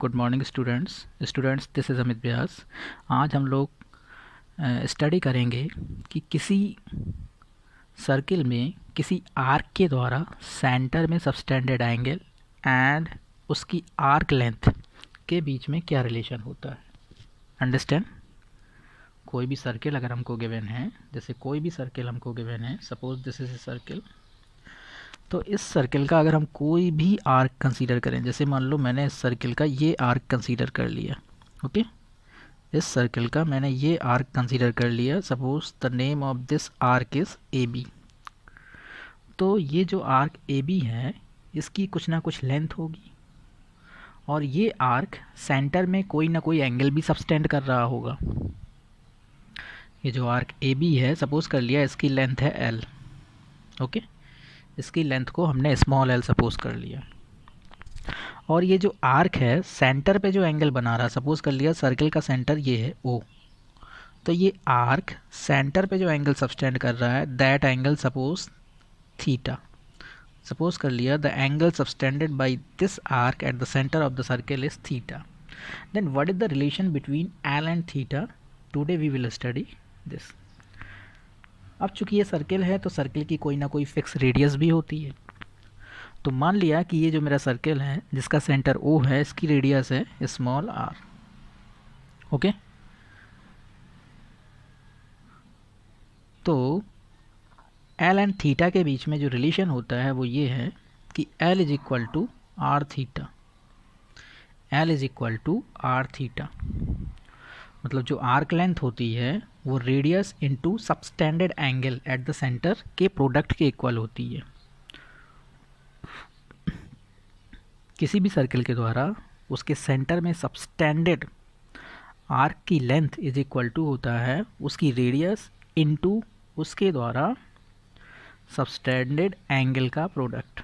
Good morning students this is Amit Vyas. आज हम लोग स्टडी करेंगे कि किसी सर्किल में किसी आर्क के द्वारा सेंटर में सबटेंडेड एंगल एंड उसकी आर्क लेंथ के बीच में क्या रिलेशन होता है। अंडरस्टैंड? कोई भी सर्किल अगर हमको गिवन है, जैसे कोई भी सर्किल हमको गिवन है, suppose this is a circle, तो इस सर्किल का अगर हम कोई भी आर्क कंसीडर करें, जैसे मान लो मैंने इस सर्किल का ये आर्क कंसीडर कर लिया, ओके, इस सर्किल का मैंने ये आर्क कंसीडर कर लिया, suppose the name of this arc is A B. तो ये जो आर्क ए बी है इसकी कुछ ना कुछ लेंथ होगी और ये आर्क सेंटर में कोई ना कोई एंगल भी सबटेंड कर रहा होगा। ये जो आर्क ए बी है, सपोज कर लिया इसकी लेंथ है एल, ओके, इसकी लेंथ को हमने स्मॉल एल सपोज कर लिया। और ये जो आर्क है सेंटर पे जो एंगल बना रहा, सपोज कर लिया सर्किल का सेंटर ये है ओ, तो ये आर्क सेंटर पे जो एंगल सबटेंड कर रहा है that angle suppose theta, suppose कर लिया the angle subtended by this arc at the centre of the circle is theta. Then what is the relation between L and theta? Today we will study this. अब चूंकि ये circle है तो circle की कोई ना कोई फिक्स रेडियस भी होती है। तो मान लिया कि ये जो मेरा सर्किल है जिसका सेंटर ओ है, इसकी रेडियस है स्मॉल आर, ओके। तो एल एंड थीटा के बीच में जो रिलेशन होता है वो ये है कि L is equal to are theta, L is equal to are theta. मतलब जो आर्क लेंथ होती है वो radius into subtended angle at the centre के प्रोडक्ट के इक्वल होती है। किसी भी सर्किल के द्वारा उसके सेंटर में सबटेंडेड आर्क की लेंथ इज इक्वल टू होता है उसकी रेडियस इनटू उसके द्वारा सबटेंडेड एंगल का प्रोडक्ट।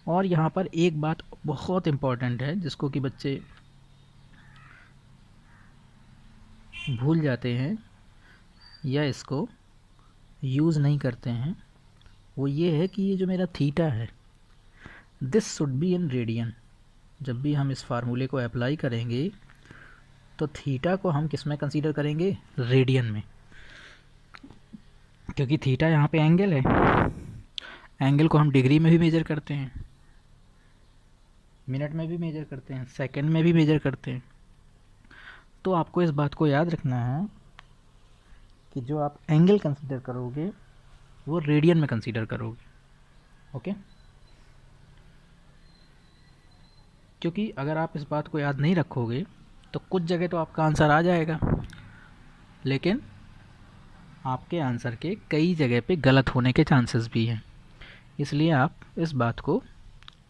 और यहाँ पर एक बात बहुत इम्पॉर्टेंट है जिसको कि बच्चे भूल जाते हैं या इसको यूज़ नहीं करते हैं, वो ये है कि ये जो मेरा थीटा है this should be in radian. जब भी हम इस फार्मूले को अप्लाई करेंगे तो थीटा को हम किस में कंसीडर करेंगे? रेडियन में, क्योंकि थीटा यहाँ पे एंगल है। एंगल को हम डिग्री में भी मेजर करते हैं, मिनट में भी मेजर करते हैं, सेकंड में भी मेजर करते हैं। तो आपको इस बात को याद रखना है कि जो आप एंगल कंसीडर करोगे वो रेडियन में कंसीडर करोगे, ओके। क्योंकि अगर आप इस बात को याद नहीं रखोगे तो कुछ जगह तो आपका आंसर आ जाएगा लेकिन आपके आंसर के कई जगह पे गलत होने के चांसेस भी हैं। इसलिए आप इस बात को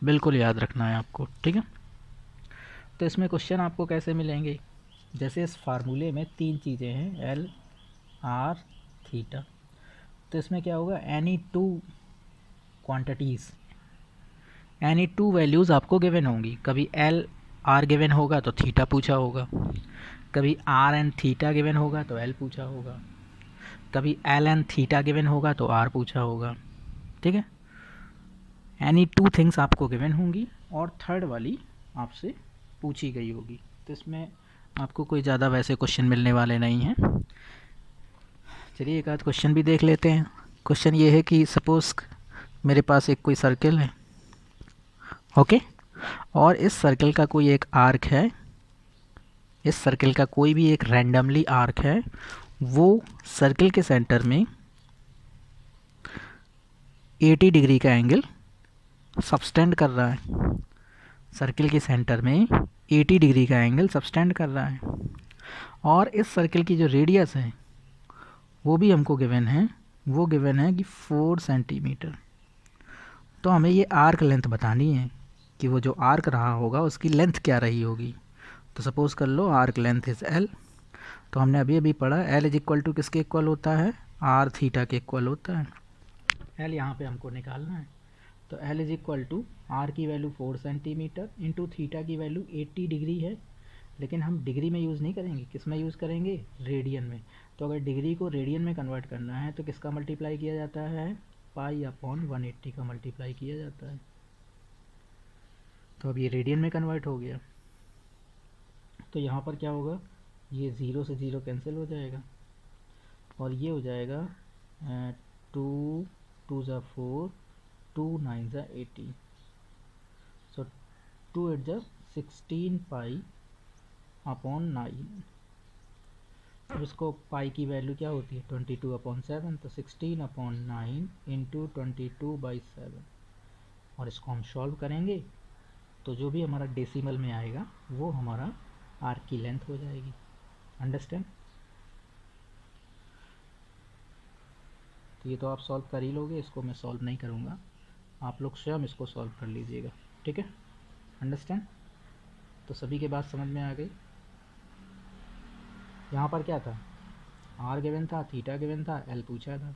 बिल्कुल याद रखना है आपको, ठीक है। तो इसमें क्वेश्चन आपको कैसे मिलेंगे? जैसे इस फार्मूले में तीन चीज़ें हैं, एल आर थीटा, तो इसमें क्या होगा? Any two quantities, any two values आपको गिवन होंगी। कभी एल आर गिवन होगा तो थीटा पूछा होगा, कभी आर एंड थीटा गिवन होगा तो एल पूछा होगा, कभी एल एंड थीटा गिवन होगा तो आर पूछा होगा, ठीक है। एनी टू थिंग्स आपको गिवन होंगी और थर्ड वाली आपसे पूछी गई होगी। तो इसमें आपको कोई ज़्यादा वैसे क्वेश्चन मिलने वाले नहीं हैं। चलिए एक आध क्वेश्चन भी देख लेते हैं। क्वेश्चन ये है कि सपोज़ मेरे पास एक कोई सर्किल है, ओके, और इस सर्किल का कोई एक आर्क है, इस सर्किल का कोई भी एक रैंडमली आर्क है, वो सर्किल के सेंटर में 80 डिग्री का एंगल सबटेंड कर रहा है। सर्किल के सेंटर में 80 डिग्री का एंगल सबटेंड कर रहा है और इस सर्किल की जो रेडियस है वो भी हमको गिवन है, वो गिवन है कि 4 सेंटीमीटर। तो हमें ये आर्क लेंथ बतानी है कि वो जो आर्क रहा होगा उसकी लेंथ क्या रही होगी। तो सपोज़ कर लो आर्क लेंथ इज़ एल। तो हमने अभी अभी पढ़ा एल इज इक्वल टू किसके इक्वल होता है? आर थीटा के इक्वल होता है। एल यहाँ पे हमको निकालना है, तो L is equal to R की वैल्यू 4 सेंटीमीटर इंटू थीटा की वैल्यू 80 डिग्री है, लेकिन हम डिग्री में यूज़ नहीं करेंगे, किस में यूज़ करेंगे? रेडियन में। तो अगर डिग्री को रेडियन में कन्वर्ट करना है तो किसका मल्टीप्लाई किया जाता है? पाई अपॉन 180 का मल्टीप्लाई किया जाता है। तो अब ये रेडियन में कन्वर्ट हो गया। तो यहाँ पर क्या होगा, ये 0 से 0 कैंसिल हो जाएगा और ये हो जाएगा 2 2 ज़ा 4, 2 9 ज़ा 18, सो 2 8 ज़ा 16 पाई अपॉन 9। अब इसको पाई की वैल्यू क्या होती है 22/7, तो 16/9 इंटू 22/7, और इसको हम सॉल्व करेंगे तो जो भी हमारा डेसिमल में आएगा वो हमारा आर्क की लेंथ हो जाएगी। अंडरस्टैंड? तो ये तो आप सॉल्व कर ही लोगे, इसको मैं सॉल्व नहीं करूँगा, आप लोग स्वयं इसको सॉल्व कर लीजिएगा। ठीक है, अंडरस्टैंड? तो सभी के बात समझ में आ गई। यहाँ पर क्या था, आर गिवन था, थीटा गिवन था, एल पूछा था।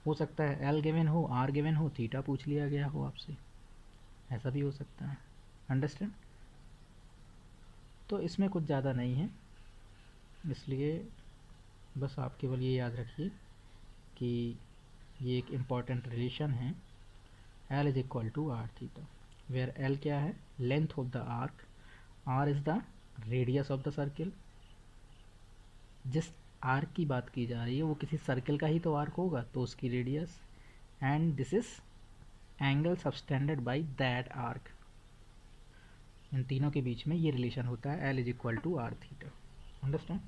हो सकता है एल गिवन हो, आर गिवन हो, थीटा पूछ लिया गया हो आपसे, ऐसा भी हो सकता है। अंडरस्टैंड? तो इसमें कुछ ज़्यादा नहीं है, इसलिए बस आप केवल ये याद रखिए कि ये एक इम्पॉर्टेंट रिलेशन है, L is equal to are theta, where L क्या है, length of the arc, R is the radius of the circle. जिस आर्क की बात की जा रही है वो किसी सर्किल का ही तो आर्क होगा, तो उसकी radius, and this is angle subtended by that arc. इन तीनों के बीच में ये रिलेशन होता है, L is equal to are theta. Understand?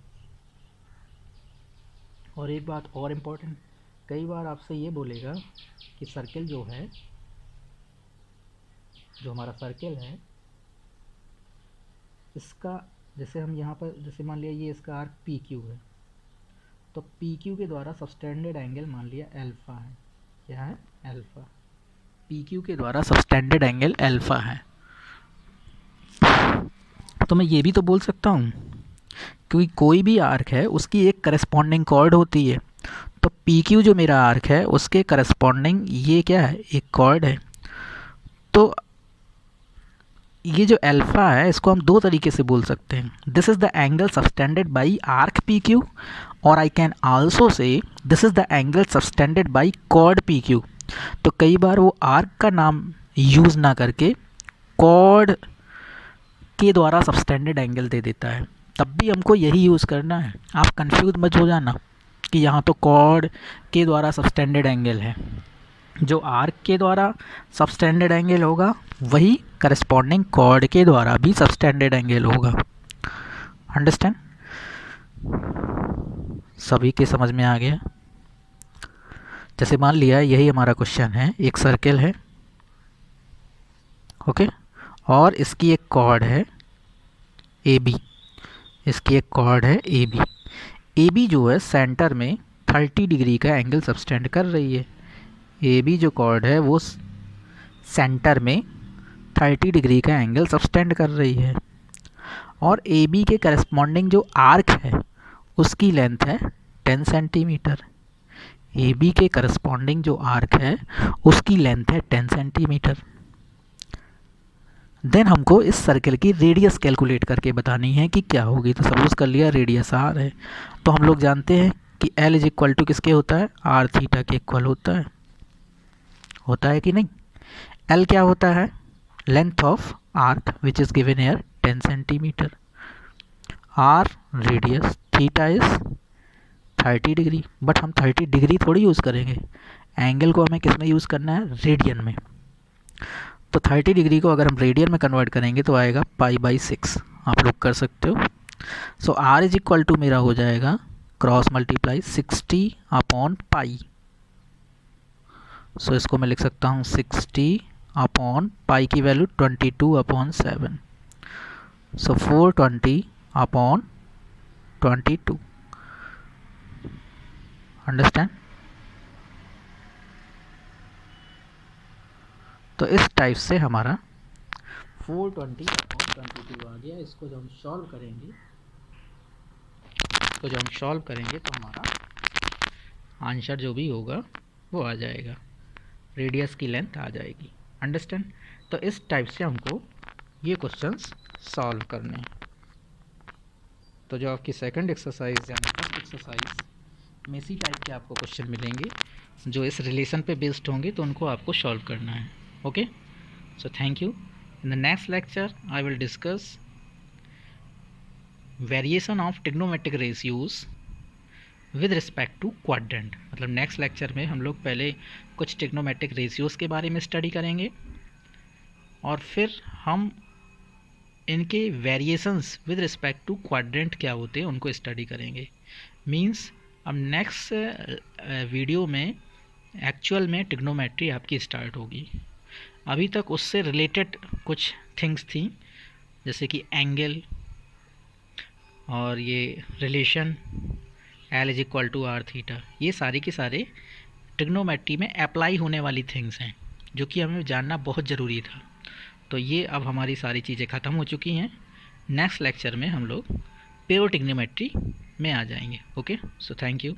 और एक बात और इम्पोर्टेंट, कई बार आपसे ये बोलेगा कि सर्किल जो है, जो हमारा सर्किल है, इसका जैसे हम यहाँ पर जैसे मान लिया ये इसका आर्क पी क्यू है, तो पी क्यू के द्वारा सबटेंडेड एंगल मान लिया एल्फा है। क्या है? एल्फा। पी क्यू के द्वारा सबटेंडेड एंगल एल्फा है। तो मैं ये भी तो बोल सकता हूँ, क्योंकि कोई भी आर्क है उसकी एक करस्पॉन्डिंग कॉर्ड होती है, तो पी क्यू जो मेरा आर्क है उसके करस्पॉन्डिंग ये क्या है, एक कॉर्ड है। तो ये जो एल्फा है इसको हम दो तरीके से बोल सकते हैं, this is the angle subtended by arc P Q, और I can also say this is the angle subtended by chord P Q. तो कई बार वो आर्क का नाम यूज़ ना करके कॉर्ड के द्वारा सबटेंडेड एंगल दे देता है, तब भी हमको यही यूज़ करना है। आप कंफ्यूज मत हो जाना कि यहाँ तो कॉर्ड के द्वारा सबटेंडेड एंगल है, जो आर्क के द्वारा सबटेंडेड एंगल होगा वही करस्पॉन्डिंग कॉर्ड के द्वारा भी सबटेंडेड एंगल होगा। अंडरस्टैंड? सभी के समझ में आ गया? जैसे मान लिया यही हमारा क्वेश्चन है, एक सर्किल है, ओके, और इसकी एक कॉर्ड है ए बी, इसकी एक कॉर्ड है ए बी। ए बी जो है सेंटर में 30 डिग्री का एंगल सबटेंड कर रही है। ए बी जो कॉर्ड है वो सेंटर में 30 डिग्री का एंगल सबटेंड कर रही है, और ए बी के करस्पॉन्डिंग जो आर्क है उसकी लेंथ है 10 सेंटीमीटर। ए बी के करस्पॉन्डिंग जो आर्क है उसकी लेंथ है 10 सेंटीमीटर। देन हमको इस सर्किल की रेडियस कैलकुलेट करके बतानी है कि क्या होगी। तो सपोज कर लिया रेडियस आर है, तो हम लोग जानते हैं कि एल इज इक्वल टू किसके होता है, आर थीटा के इक्वल होता है कि नहीं। एल क्या होता है, length of arc which is given here 10 centimetre, R radius, theta is 30 degree, but हम 30 डिग्री थोड़ी यूज़ करेंगे, एंगल को हमें किस में यूज़ करना है, रेडियन में। तो 30 डिग्री को अगर हम रेडियन में कन्वर्ट करेंगे तो आएगा π/6, आप लोग कर सकते हो। सो आर इज इक्वल टू मेरा हो जाएगा क्रॉस मल्टीप्लाई 60/π। सो इसको मैं लिख सकता हूँ 60/π की वैल्यू 22/7, सो 420/22। अंडरस्टैंड? तो इस टाइप से हमारा 420/22 आ गया। इसको जब हम सॉल्व करेंगे तो हमारा आंसर जो भी होगा वो आ जाएगा, रेडियस की लेंथ आ जाएगी। अंडरस्टैंड? तो इस टाइप से हमको ये क्वेश्चंस सॉल्व करने हैं। तो जो आपकी सेकंड एक्सरसाइज यानी फर्स्ट एक्सरसाइज में इसी टाइप के आपको क्वेश्चन मिलेंगे जो इस रिलेशन पे बेस्ड होंगे, तो उनको आपको सॉल्व करना है। Okay, So thank you. In the next lecture I will discuss variation of trigonometric ratios with respect to quadrant. मतलब नेक्स्ट लेक्चर में हम लोग पहले कुछ ट्रिग्नोमेट्रिक रेशियोज़ के बारे में स्टडी करेंगे और फिर हम इनके variations with respect to quadrant क्या होते हैं उनको स्टडी करेंगे। मींस अब नेक्स्ट वीडियो में एक्चुअल में ट्रिग्नोमेट्री आपकी स्टार्ट होगी। अभी तक उससे रिलेटेड कुछ थिंग्स थी, जैसे कि एंगल और ये relation L is equal to are theta, ये सारी के सारे ट्रिग्नोमेट्री में अप्लाई होने वाली थिंग्स हैं जो कि हमें जानना बहुत ज़रूरी था। तो ये अब हमारी सारी चीज़ें ख़त्म हो चुकी हैं। नेक्स्ट लेक्चर में हम लोग प्योर ट्रिग्नोमेट्री में आ जाएंगे। Okay, so thank you.